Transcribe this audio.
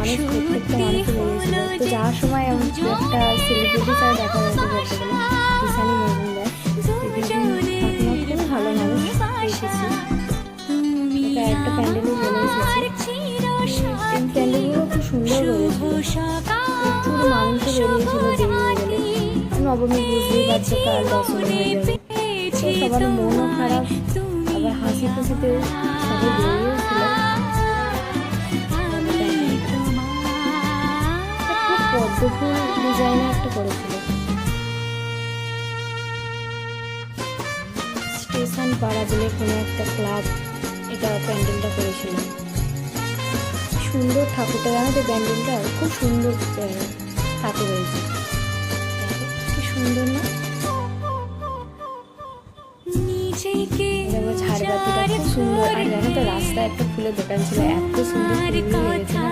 মানুষ প্রত্যেকটা মানুষই বেরিয়েছিল। তো যাওয়ার সময় একটা সেলিব্রিটি ছাড়া দেখা যাচ্ছে বলতে গেলে ঈশানী মজুমদার। খুব ভালো মানুষ এসেছি। এটা একটা প্যান্ডেলে চলে এসেছি। এই প্যান্ডেলগুলো খুব সুন্দর করেছিল। প্রচুর মানুষও বেরিয়েছিল বেরিয়ে গেলে। নবমী বুঝতেই পারছে কাল দশমী হয়ে যাবে, তো সবার মনও খারাপ, আবার হাসি খুশিতে সবাই বেরিয়েছিল। খুব পদ্মফুল ডিজাইনে একটা করেছিল। স্টেশন পাড়া বলে কোনো একটা ক্লাব এটা প্যান্ডেলটা করেছিল। সুন্দর ঠাকুরটা, জানো তো প্যান্ডেলটা খুব সুন্দর ঠাকুর হয়েছে, কি সুন্দর না? ঝাড়বাতিটা খুব সুন্দর। আর জানো তো রাস্তায় একটা ফুলের দোকান ছিল, এত সুন্দর ফুল লেগেছে না।